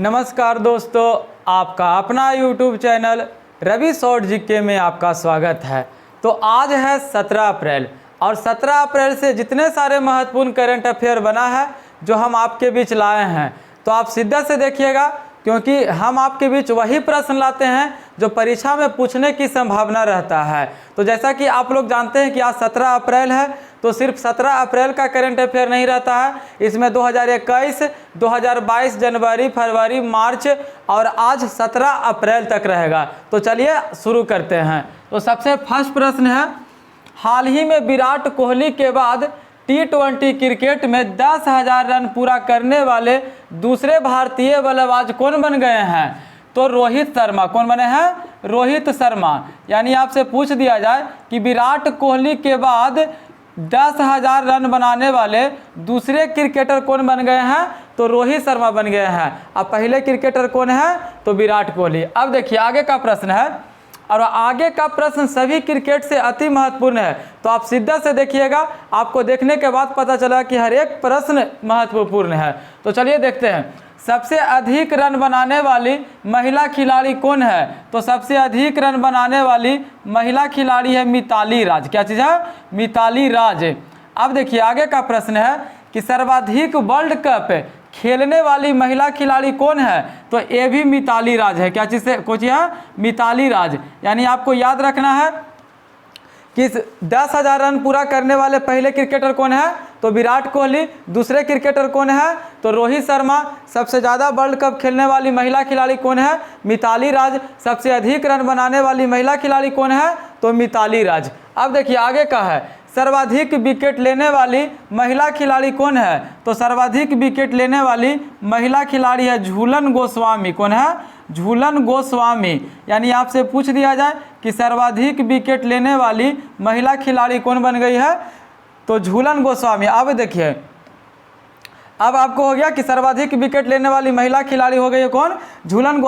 नमस्कार दोस्तों, आपका अपना YouTube channel Ravi short GK में आपका स्वागत है। तो आज है 17 अप्रैल और 17 अप्रैल से जितने सारे महत्वपूर्ण करंट अफेयर बना है जो हम आपके बीच लाए हैं, तो आप शिद्दत से देखिएगा क्योंकि हम आपके बीच वही प्रश्न लाते हैं जो परीक्षा में पूछने की संभावना रहता है। तो जैसा कि आप लोग जानते हैं कि आज 17 अप्रैल है, तो सिर्फ 17 अप्रैल का करंट अफेयर नहीं रहता है, इसमें 2021, 2022 जनवरी, फरवरी, मार्च और आज 17 अप्रैल तक रहेगा। तो चलिए शुरू करते हैं। तो सबसे फर्स्ट प्रश्न है, हाल ही में विराट कोहली के बाद T20 क्रिकेट में 10,000 रन पूरा करने वाले दूसरे भारतीय बल्लेबाज कौन बन गए हैं? तो रोहित शर्मा। कौन बने हैं? रोहित शर्मा। यानी आपसे पूछ दिया जाए कि विराट कोहली के बाद 10,000 रन बनाने वाले दूसरे क्रिकेटर कौन बन गए हैं? तो रोहित शर्मा बन गए हैं। अब पहले क्रिकेटर कौन है? तो विराट कोहली। अब देखिए आगे का प्रश्न है, और आगे का प्रश्न सभी क्रिकेट से अति महत्वपूर्ण है, तो आप शिद्दत से देखिएगा, आपको देखने के बाद पता चला कि हर एक प्रश्न महत्वपूर्ण है। तो चलिए देखते हैं, सबसे अधिक रन बनाने वाली महिला खिलाड़ी कौन है? तो सबसे अधिक रन बनाने वाली महिला खिलाड़ी है मिताली राज। क्या चीज़ है? मिताली राज। अब देखिए आगे का प्रश्न है कि सर्वाधिक वर्ल्ड कप खेलने वाली महिला खिलाड़ी कौन है? तो ये भी मिताली राज है। क्या चीज़ से कुछ है? मिताली राज। यानी आपको याद रखना है कि 10,000 रन पूरा करने वाले पहले क्रिकेटर कौन है? तो विराट कोहली। दूसरे क्रिकेटर कौन है? तो रोहित शर्मा। सबसे ज़्यादा वर्ल्ड कप खेलने वाली महिला खिलाड़ी कौन है? मिताली राज। सबसे अधिक रन बनाने वाली महिला खिलाड़ी कौन है? तो मिताली राज। अब देखिए आगे का है, सर्वाधिक विकेट लेने वाली महिला खिलाड़ी कौन है? तो सर्वाधिक विकेट लेने वाली महिला खिलाड़ी है झूलन गोस्वामी। कौन है? झूलन गोस्वामी। यानी आपसे पूछ दिया जाए कि सर्वाधिक विकेट लेने वाली महिला खिलाड़ी कौन बन गई है? तो झूलन गोस्वामी। अब देखिए, अब आपको हो गया कि सर्वाधिक विकेट लेने वाली महिला खिलाड़ी हो गई है कौन? झूलन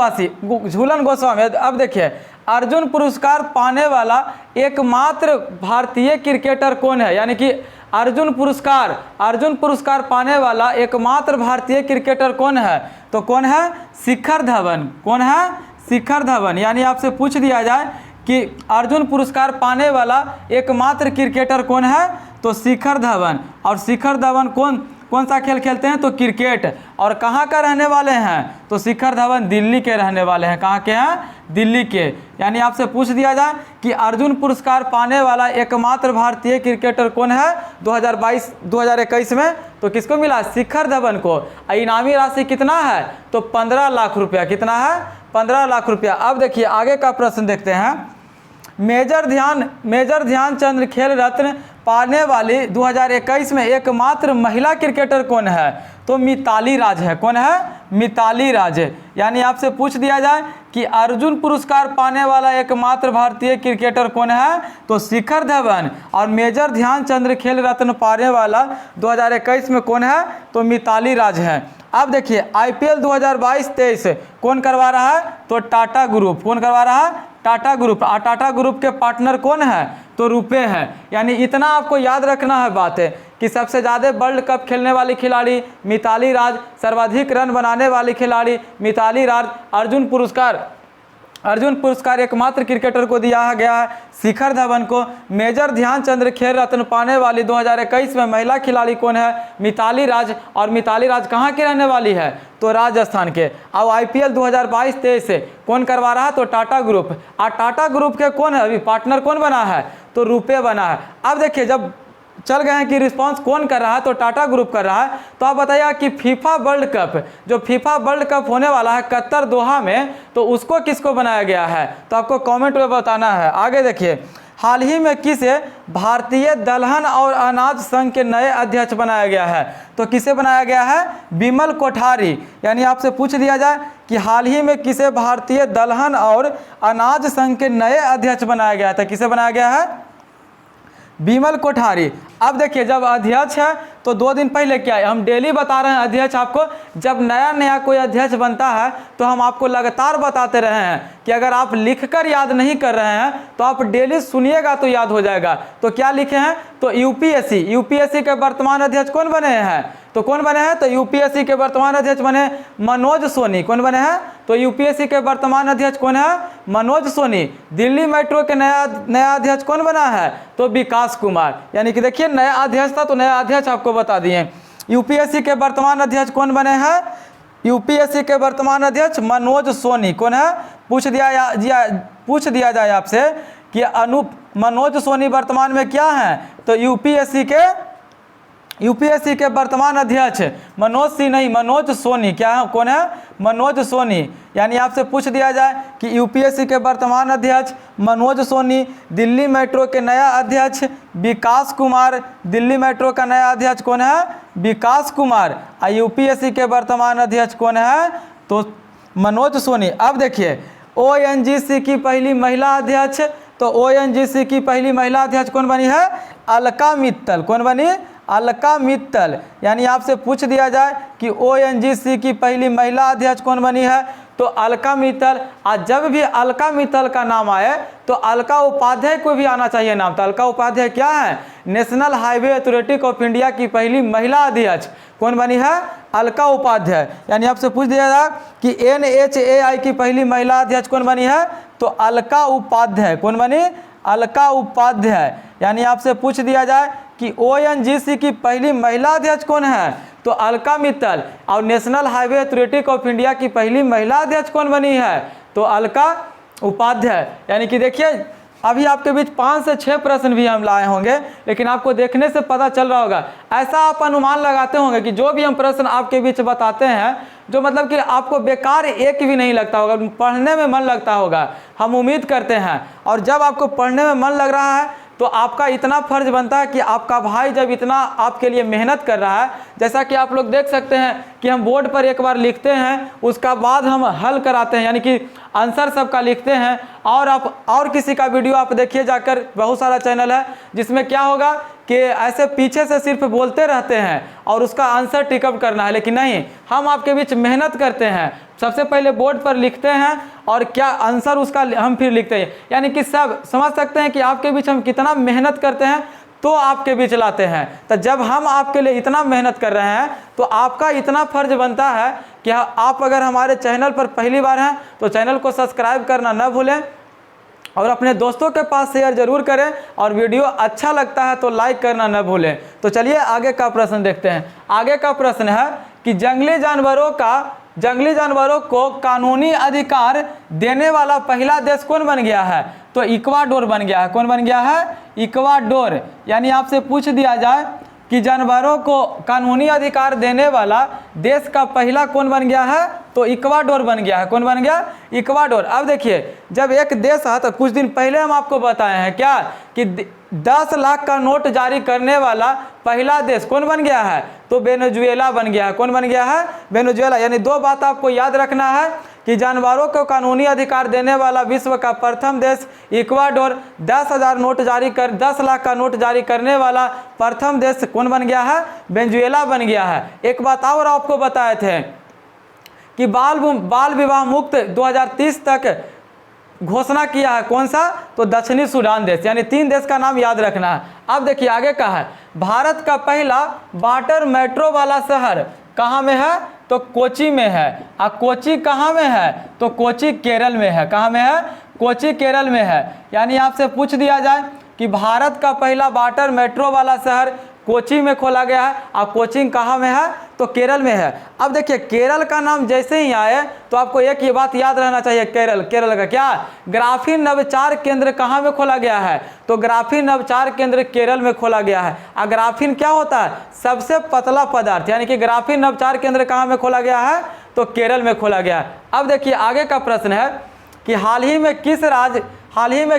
गोस्वामी। अब देखिए, अर्जुन पुरस्कार पाने वाला एकमात्र भारतीय क्रिकेटर कौन है? यानी कि अर्जुन पुरस्कार पाने वाला एकमात्र भारतीय क्रिकेटर कौन है? तो कौन है? शिखर धवन। कौन है? शिखर धवन। यानी आपसे पूछ दिया जाए कि अर्जुन पुरस्कार पाने वाला एकमात्र क्रिकेटर कौन है? तो शिखर धवन। और शिखर धवन कौन सा खेल खेलते हैं? तो क्रिकेट। और कहाँ का रहने वाले हैं? तो शिखर धवन दिल्ली के रहने वाले हैं। कहाँ के हैं? दिल्ली के। यानी आपसे पूछ दिया जाए कि अर्जुन पुरस्कार पाने वाला एकमात्र भारतीय क्रिकेटर कौन है 2021 में? तो किसको मिला? शिखर धवन को। इनामी राशि कितना है? तो 15 लाख रुपया। कितना है? 15 लाख रुपया। अब देखिए आगे का प्रश्न देखते हैं, मेजर ध्यानचंद खेल रत्न पाने वाली 2021 में एकमात्र महिला क्रिकेटर कौन है? तो मिताली राज है। कौन है? मिताली राज। यानी आपसे पूछ दिया जाए कि अर्जुन पुरस्कार पाने वाला एकमात्र भारतीय क्रिकेटर कौन है? तो शिखर धवन। और मेजर ध्यानचंद खेल रत्न पाने वाला 2021 में कौन है? तो मिताली राज है। अब देखिए IPL 2022-23 कौन करवा रहा है? तो टाटा ग्रुप। कौन करवा रहा है? टाटा ग्रुप। और टाटा ग्रुप के पार्टनर कौन है? तो रुपए है। यानी इतना आपको याद रखना है बात है कि सबसे ज़्यादा वर्ल्ड कप खेलने वाली खिलाड़ी मिताली राज, सर्वाधिक रन बनाने वाली खिलाड़ी मिताली राज, अर्जुन पुरस्कार एकमात्र क्रिकेटर को दिया गया है शिखर धवन को। मेजर ध्यानचंद खेल रत्न पाने वाली 2021 में महिला खिलाड़ी कौन है? मिताली राज। और मिताली राज कहाँ की रहने वाली है? तो राजस्थान के। अब IPL 2022-23 से कौन करवा रहा है? तो टाटा ग्रुप। और टाटा ग्रुप के कौन है अभी पार्टनर? कौन बना है? तो रुपए बना है। अब देखिए जब चल गए हैं कि रिस्पांस कौन कर रहा है, तो टाटा ग्रुप कर रहा है। तो आप बताइए कि फीफा वर्ल्ड कप होने वाला है कतर दोहा में, तो उसको किसको बनाया गया है? तो आपको कमेंट में बताना है। आगे देखिए, हाल ही में किसे भारतीय दलहन और अनाज संघ के नए अध्यक्ष बनाया गया है? तो किसे बनाया गया है? बिमल कोठारी। यानी आपसे पूछ दिया जाए कि हाल ही में किसे भारतीय दलहन और अनाज संघ के नए अध्यक्ष बनाया गया था? किसे बनाया गया है? बिमल कोठारी। अब देखिए जब अध्यक्ष है तो 2 दिन पहले क्या है, हम डेली बता रहे हैं अध्यक्ष आपको, जब नया कोई अध्यक्ष बनता है तो हम आपको लगातार बताते रहे हैं कि अगर आप लिखकर याद नहीं कर रहे हैं तो आप डेली सुनिएगा तो याद हो जाएगा। तो क्या लिखे हैं? तो यूपीएससी के वर्तमान अध्यक्ष कौन बने हैं? तो कौन बने हैं? तो यूपीएससी के वर्तमान अध्यक्ष बने मनोज सोनी। कौन बने हैं? तो यूपीएससी के वर्तमान अध्यक्ष कौन है? मनोज सोनी। दिल्ली मेट्रो के नया अध्यक्ष कौन बना है? तो विकास कुमार। यानी कि देखिए नया अध्यक्ष था तो नया अध्यक्ष आपको बता दिए। यूपीएससी के वर्तमान अध्यक्ष कौन बने हैं? यूपीएससी के वर्तमान अध्यक्ष मनोज सोनी। कौन है? पूछ दिया जाए आपसे कि मनोज सोनी वर्तमान में क्या है? तो यूपीएससी के वर्तमान अध्यक्ष मनोज सिंह नहीं, मनोज सोनी। क्या है? कौन है? मनोज सोनी। यानी आपसे पूछ दिया जाए कि यूपीएससी के वर्तमान अध्यक्ष मनोज सोनी, दिल्ली मेट्रो के नया अध्यक्ष विकास कुमार। दिल्ली मेट्रो का नया अध्यक्ष कौन है? विकास कुमार। और यूपीएससी के वर्तमान अध्यक्ष कौन है? तो मनोज सोनी। अब देखिए ओएनजीसी की पहली महिला अध्यक्ष, तो ओएनजीसी की पहली महिला अध्यक्ष कौन बनी है? अलका मित्तल। कौन बनी? अलका मित्तल। यानी आपसे पूछ दिया जाए कि ओएनजीसी की पहली महिला अध्यक्ष कौन बनी है? तो अलका मित्तल। आज जब भी अलका मित्तल का नाम आए तो अलका उपाध्याय को भी आना चाहिए नाम। तो अलका उपाध्याय क्या है? National highway authority of India की पहली महिला अध्यक्ष कौन बनी है? अलका उपाध्याय। यानी आपसे पूछ दिया जाए कि NHAI की पहली महिला अध्यक्ष कौन बनी है? तो अलका उपाध्याय। कौन बनी? अलका उपाध्याय। यानी आपसे पूछ दिया जाए कि ओएनजीसी की पहली महिला अध्यक्ष कौन है? तो अलका मित्तल। और national highway authority of India की पहली महिला अध्यक्ष कौन बनी है? तो अलका उपाध्याय। यानी कि देखिए अभी आपके बीच 5 से 6 प्रश्न भी हम लाए होंगे, लेकिन आपको देखने से पता चल रहा होगा, ऐसा आप अनुमान लगाते होंगे कि जो भी हम प्रश्न आपके बीच बताते हैं जो मतलब कि आपको बेकार एक भी नहीं लगता होगा, पढ़ने में मन लगता होगा, हम उम्मीद करते हैं। और जब आपको पढ़ने में मन लग रहा है तो आपका इतना फर्ज बनता है कि आपका भाई जब इतना आपके लिए मेहनत कर रहा है, जैसा कि आप लोग देख सकते हैं कि हम बोर्ड पर एक बार लिखते हैं उसका बाद हम हल कराते हैं, यानी कि आंसर सबका लिखते हैं। और आप और किसी का वीडियो आप देखिए जाकर, बहुत सारा चैनल है जिसमें क्या होगा कि ऐसे पीछे से सिर्फ बोलते रहते हैं और उसका आंसर टिकअप करना है, लेकिन नहीं, हम आपके बीच मेहनत करते हैं। सबसे पहले बोर्ड पर लिखते हैं और क्या आंसर उसका हम फिर लिखते हैं। यानी कि सब समझ सकते हैं कि आपके बीच हम कितना मेहनत करते हैं तो आपके बीच लाते हैं। तो जब हम आपके लिए इतना मेहनत कर रहे हैं तो आपका इतना फर्ज बनता है कि आप अगर हमारे चैनल पर पहली बार हैं तो चैनल को सब्सक्राइब करना न भूलें और अपने दोस्तों के पास शेयर जरूर करें, और वीडियो अच्छा लगता है तो लाइक करना न भूलें। तो चलिए आगे का प्रश्न देखते हैं। आगे का प्रश्न है कि जंगली जानवरों को कानूनी अधिकार देने वाला पहला देश कौन बन गया है? तो इक्वाडोर बन गया है। कौन बन गया है? इक्वाडोर। यानी आपसे पूछ दिया जाए कि जानवरों को कानूनी अधिकार देने वाला देश का पहला कौन बन गया है? तो इक्वाडोर बन गया है। कौन बन गया? इक्वाडोर। अब देखिए जब एक देश है तो कुछ दिन पहले हम आपको बताए हैं क्या कि 10 लाख का नोट जारी करने वाला पहला देश कौन बन गया है? तो वेनेजुएला बन गया है। कौन बन गया है? वेनेजुएला। यानी दो बात आपको याद रखना है कि जानवरों को कानूनी अधिकार देने वाला विश्व का प्रथम देश इक्वाडोर, 10 लाख का नोट जारी करने वाला प्रथम देश कौन बन गया है? वेनेजुएला बन गया है। एक बात और आपको बताए थे कि बाल विवाह मुक्त 2030 तक घोषणा किया है। कौन सा? तो दक्षिणी सूडान देश। यानी 3 देश का नाम याद रखना है। अब देखिए आगे का है, भारत का पहला वाटर मेट्रो वाला शहर कहाँ में है? तो कोची में है। और कोची कहाँ में है? तो कोची केरल में है। कहाँ में है? कोची केरल में है। यानी आपसे पूछ दिया जाए कि भारत का पहला वाटर मेट्रो वाला शहर कोची में खोला गया है, और कोची कहाँ में है? तो केरल में है। अब देखिए केरल का नाम जैसे ही आए तो आपको एक ये बात याद रहना चाहिए, केरल का क्या? ग्राफीन नवचार केंद्र कहाँ में खोला गया है? तो ग्राफीन नवचार केंद्र केरल में खोला गया है। और ग्राफीन क्या होता है? सबसे पतला पदार्थ। यानी कि ग्राफीन नवचार केंद्र कहाँ में खोला गया है? तो केरल में खोला गया है। अब देखिए आगे का प्रश्न है कि हाल ही में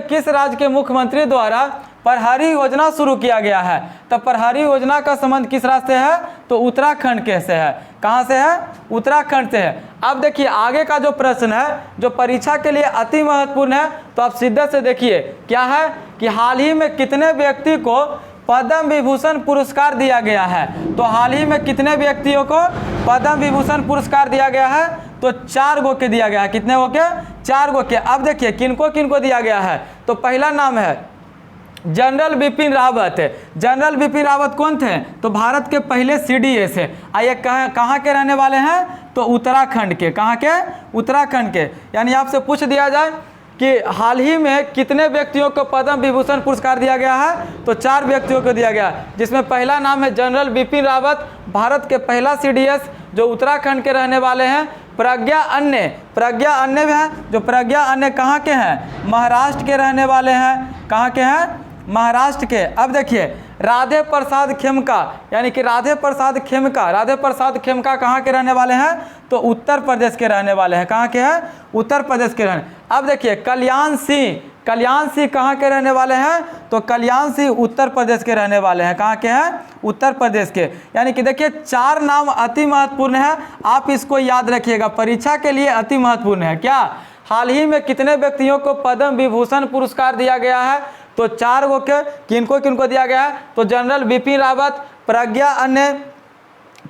किस राज्य के मुख्यमंत्री द्वारा प्रहरी योजना शुरू किया गया है? तो प्रहरी योजना का संबंध किस राज्य से है? तो उत्तराखंड के से है। कहाँ से है? उत्तराखंड से है। अब देखिए आगे का जो प्रश्न है जो परीक्षा के लिए अति महत्वपूर्ण है, तो आप सीधे से देखिए क्या है कि हाल ही में कितने व्यक्ति को पद्म विभूषण पुरस्कार दिया गया है? तो हाल ही में कितने व्यक्तियों को पद्म विभूषण पुरस्कार दिया गया है? तो 4 गो के दिया गया है। कितने गो के? 4 गो के। अब देखिए किनको किनको दिया गया है? तो पहला नाम है जनरल बिपिन रावत। जनरल बिपिन रावत कौन थे? तो भारत के पहले CDS है। आइए कहाँ के रहने वाले हैं? तो उत्तराखंड के। कहाँ के? उत्तराखंड के। यानी आपसे पूछ दिया जाए कि हाल ही में कितने व्यक्तियों को पद्म विभूषण पुरस्कार दिया गया है? तो 4 व्यक्तियों को दिया गया, जिसमें पहला नाम है जनरल बिपिन रावत, भारत के पहला CDS जो उत्तराखंड के रहने वाले हैं। प्रज्ञा अन्य भी हैं, जो प्रज्ञा अन्य कहाँ के हैं? महाराष्ट्र के रहने वाले हैं। कहाँ के हैं? महाराष्ट्र के। अब देखिए राधे प्रसाद खेमका, यानी कि राधे प्रसाद खेमका कहाँ के रहने वाले हैं? तो उत्तर प्रदेश के रहने वाले हैं। कहाँ के हैं? उत्तर प्रदेश के रहने। अब देखिए कल्याण सिंह कहाँ के रहने वाले हैं? तो कल्याण सिंह उत्तर प्रदेश के रहने वाले हैं। कहाँ के हैं? उत्तर प्रदेश के। यानी कि देखिए 4 नाम अति महत्वपूर्ण है, आप इसको याद रखिएगा, परीक्षा के लिए अति महत्वपूर्ण है। क्या हाल ही में कितने व्यक्तियों को पद्म विभूषण पुरस्कार दिया गया है? तो 4 गो के किनको दिया गया है? तो जनरल बिपिन रावत, प्रज्ञा अन्य,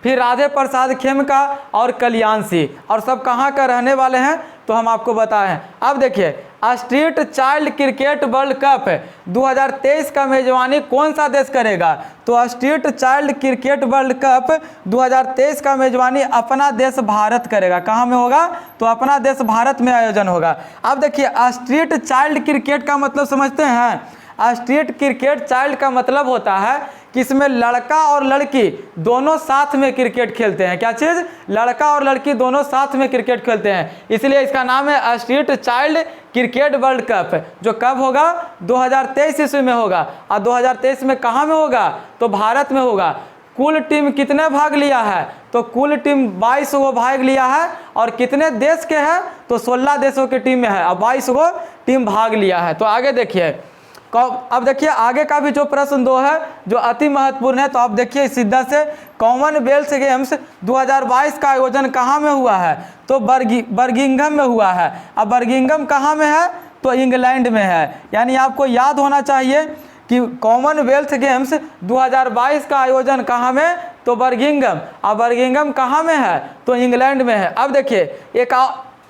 फिर राधे प्रसाद खेमका और कल्याण सिंह। और सब कहाँ का रहने वाले हैं? तो हम आपको बताएं। अब देखिए street child cricket world cup 2023 का मेजबानी कौन सा देश करेगा? तो street child cricket world cup 2023 का मेजबानी अपना देश भारत करेगा। कहाँ में होगा? तो अपना देश भारत में आयोजन होगा। अब देखिए स्ट्रीट चाइल्ड क्रिकेट का मतलब समझते हैं? स्ट्रीट क्रिकेट चाइल्ड का मतलब होता है कि इसमें लड़का और लड़की दोनों साथ में क्रिकेट खेलते हैं। क्या चीज़? लड़का और लड़की दोनों साथ में क्रिकेट खेलते हैं, इसलिए इसका नाम है street child cricket world cup, जो कब होगा? 2023 ईस्वी में होगा। और 2023 में कहाँ में होगा? तो भारत में होगा। कुल टीम कितने भाग लिया है? तो कुल टीम 22 गो भाग लिया है। और कितने देश के हैं? तो 16 देशों की टीम में है और 22 गो टीम भाग लिया है। तो आगे देखिए, अब देखिए आगे का भी जो प्रश्न 2 है जो अति महत्वपूर्ण है। तो आप देखिए सीधा से, कॉमनवेल्थ गेम्स 2022 का आयोजन कहाँ में हुआ है? तो बर्मिंघम में हुआ है। अब बर्मिंघम कहाँ में है? तो इंग्लैंड में है। यानी आपको याद होना चाहिए कि कॉमनवेल्थ गेम्स 2022 का आयोजन कहाँ में? तो बर्मिंघम। अब बर्मिंघम कहाँ में है? तो इंग्लैंड में है। अब देखिए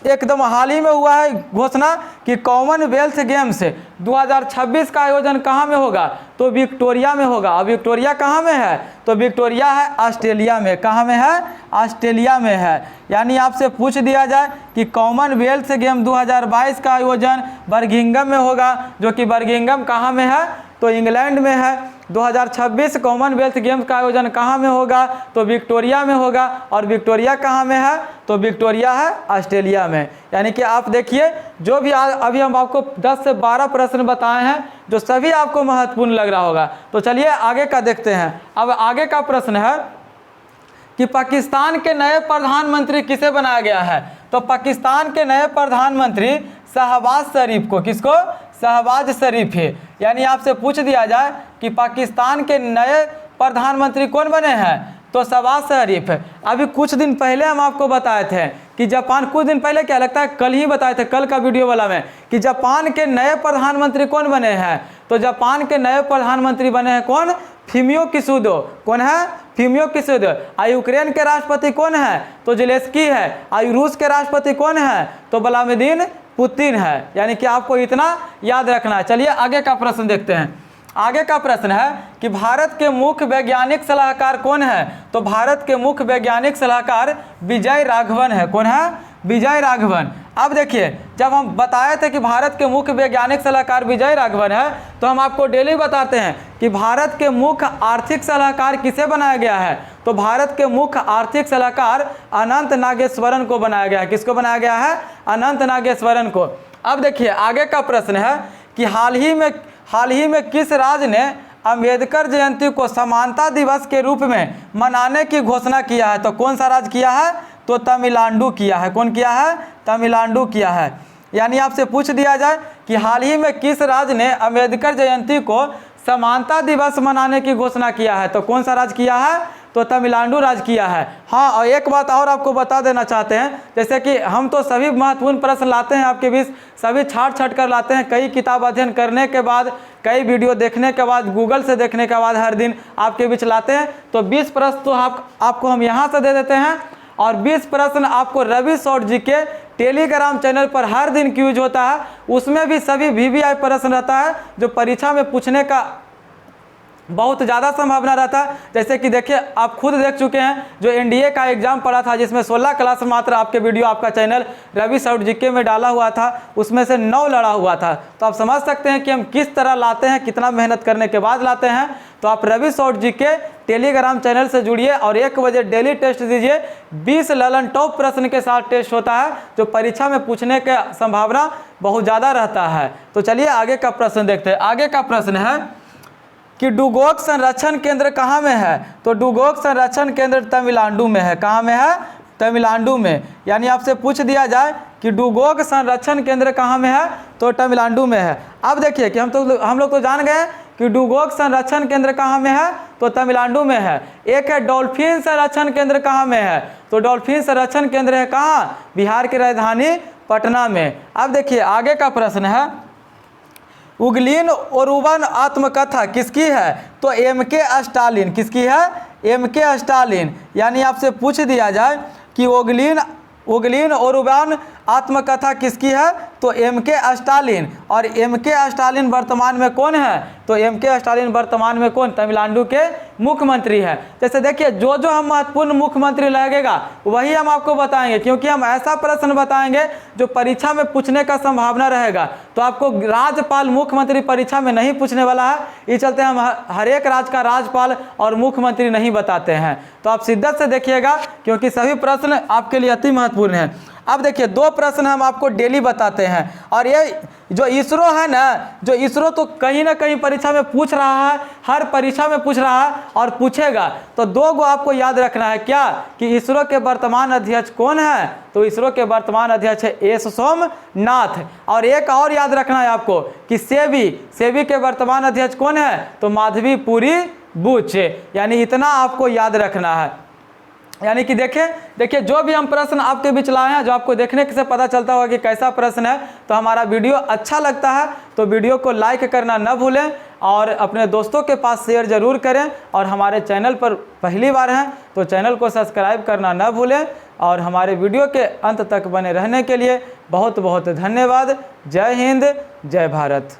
एकदम हाल ही में हुआ है घोषणा कि कॉमनवेल्थ गेम्स 2026 का आयोजन कहाँ में होगा? तो विक्टोरिया में होगा। अब विक्टोरिया कहाँ में है? तो विक्टोरिया है ऑस्ट्रेलिया में। कहाँ में है? ऑस्ट्रेलिया में है। यानी आपसे पूछ दिया जाए कि कॉमनवेल्थ गेम 2022 का आयोजन बर्मिंघम में होगा, जो कि बर्मिंघम कहाँ में है? तो इंग्लैंड में है। 2026 कॉमनवेल्थ गेम्स का आयोजन कहाँ में होगा? तो विक्टोरिया में होगा। और विक्टोरिया कहाँ में है? तो विक्टोरिया है ऑस्ट्रेलिया में। यानी कि आप देखिए जो भी अभी हम आपको 10 से 12 प्रश्न बताए हैं, जो सभी आपको महत्वपूर्ण लग रहा होगा। तो चलिए आगे का देखते हैं। अब आगे का प्रश्न है कि पाकिस्तान के नए प्रधानमंत्री किसे बनाया गया है? तो पाकिस्तान के नए प्रधानमंत्री शहबाज शरीफ को। किसको? शहबाज शरीफ है। यानी आपसे पूछ दिया जाए कि पाकिस्तान के नए प्रधानमंत्री कौन बने हैं? तो शहबाज शरीफ है। अभी कुछ दिन पहले हम आपको बताए थे कि जापान, कुछ दिन पहले क्या लगता है कल ही बताए थे, कल का वीडियो वाला में, कि जापान के नए प्रधानमंत्री कौन बने हैं? तो जापान के नए प्रधानमंत्री बने हैं कौन? Fumio Kishida. कौन है? Fumio Kishida. यूक्रेन के राष्ट्रपति कौन है? तो जेलेंस्की है। रूस के राष्ट्रपति कौन है? तो व्लादिमीर पुतिन है। यानी कि आपको इतना याद रखना है। चलिए आगे का प्रश्न देखते हैं। आगे का प्रश्न है कि भारत के मुख्य वैज्ञानिक सलाहकार कौन है? तो भारत के मुख्य वैज्ञानिक सलाहकार विजय राघवन है। कौन है? विजय राघवन। अब देखिए जब हम बताए थे कि भारत के मुख्य वैज्ञानिक सलाहकार विजय राघवन है, तो हम आपको डेली बताते हैं कि भारत के मुख्य आर्थिक सलाहकार किसे बनाया गया है? तो भारत के मुख्य आर्थिक सलाहकार अनंत नागेश्वरन को बनाया गया है। किसको बनाया गया है? अनंत नागेश्वरन को। अब देखिए आगे का प्रश्न है कि हाल ही में किस राज्य ने अंबेडकर जयंती को समानता दिवस के रूप में मनाने की घोषणा किया है? तो कौन सा राज्य किया है? तो तमिलनाडु किया है। कौन किया है? तमिलनाडु किया है। यानी आपसे पूछ दिया जाए कि हाल ही में किस राज्य ने अंबेडकर जयंती को समानता दिवस मनाने की घोषणा किया है? तो कौन सा राज्य किया है? तो तमिलनाडु राज्य किया है। हाँ, और एक बात और आपको बता देना चाहते हैं, जैसे कि हम तो सभी महत्वपूर्ण प्रश्न लाते हैं आपके बीच, सभी छाट कर लाते हैं। कई किताब अध्ययन करने के बाद, कई वीडियो देखने के बाद, गूगल से देखने के बाद हर दिन आपके बीच लाते हैं। तो 20 प्रश्न तो आपको हम यहाँ से दे देते हैं और 20 प्रश्न आपको Ravi short GK Telegram channel पर हर दिन क्यूज होता है, उसमें भी सभी वीवीआई प्रश्न रहता है जो परीक्षा में पूछने का बहुत ज़्यादा संभावना रहता है। जैसे कि देखिए, आप खुद देख चुके हैं जो एनडीए का एग्जाम पड़ा था, जिसमें 16 क्लास मात्र आपके वीडियो आपका चैनल रवि सॉर्ट जीके में डाला हुआ था, उसमें से 9 लड़ा हुआ था। तो आप समझ सकते हैं कि हम किस तरह लाते हैं, कितना मेहनत करने के बाद लाते हैं। तो आप Ravi short GK Telegram channel से जुड़िए और 1 बजे डेली टेस्ट दीजिए। 20 ललन टॉप प्रश्न के साथ टेस्ट होता है जो परीक्षा में पूछने की संभावना बहुत ज़्यादा रहता है। तो चलिए आगे का प्रश्न देखते हैं। आगे का प्रश्न है कि डुगोक संरक्षण केंद्र कहाँ में है? तो डुगोक संरक्षण केंद्र तमिलनाडु में है। कहाँ में है? तमिलनाडु में। यानी आपसे पूछ दिया जाए कि डुगोक संरक्षण केंद्र कहाँ में है, तो तमिलनाडु में है। अब देखिए कि हम लोग तो जान गए कि डुगोक संरक्षण केंद्र कहाँ में है, तो तमिलनाडु में है। एक है डॉल्फिन संरक्षण केंद्र कहाँ में है, तो डॉल्फिन संरक्षण केंद्र है कहाँ? बिहार की राजधानी पटना में। अब देखिए आगे का प्रश्न है, उगलिन ओरुवन आत्मकथा किसकी है? तो एम.के. स्टालिन। किसकी है? एम.के. स्टालिन। यानी आपसे पूछ दिया जाए कि उगलिन ओरुवन आत्मकथा किसकी है, तो एम.के. स्टालिन। और एम.के. स्टालिन वर्तमान में कौन है? तो एम.के. स्टालिन वर्तमान में कौन? तमिलनाडु के मुख्यमंत्री है। जैसे देखिए, जो जो हम महत्वपूर्ण मुख्यमंत्री लगेगा वही हम आपको बताएंगे, क्योंकि हम ऐसा प्रश्न बताएंगे जो परीक्षा में पूछने का संभावना रहेगा। तो आपको राज्यपाल मुख्यमंत्री परीक्षा में नहीं पूछने वाला है, इस चलते हम हर एक राज्य का राज्यपाल और मुख्यमंत्री नहीं बताते हैं। तो आप शिद्दत से देखिएगा, क्योंकि सभी प्रश्न आपके लिए अति महत्वपूर्ण है। अब देखिए, 2 प्रश्न हम आपको डेली बताते हैं, और ये जो इसरो है ना, जो इसरो तो कहीं ना कहीं परीक्षा में पूछ रहा है, हर परीक्षा में पूछ रहा है और पूछेगा। तो 2 गो आपको याद रखना है, क्या? कि इसरो के वर्तमान अध्यक्ष कौन है? तो इसरो के वर्तमान अध्यक्ष है एस सोमनाथ। और एक और याद रखना है आपको कि सेबी के वर्तमान अध्यक्ष कौन है? तो माधवीपुरी बुच। यानी इतना आपको याद रखना है। यानी कि देखिए जो भी हम प्रश्न आपके बीच लाए हैं, जो आपको देखने से पता चलता होगा कि कैसा प्रश्न है। तो हमारा वीडियो अच्छा लगता है तो वीडियो को लाइक करना न भूलें और अपने दोस्तों के पास शेयर जरूर करें। और हमारे चैनल पर पहली बार हैं तो चैनल को सब्सक्राइब करना न भूलें। और हमारे वीडियो के अंत तक बने रहने के लिए बहुत बहुत धन्यवाद। जय हिंद, जय भारत।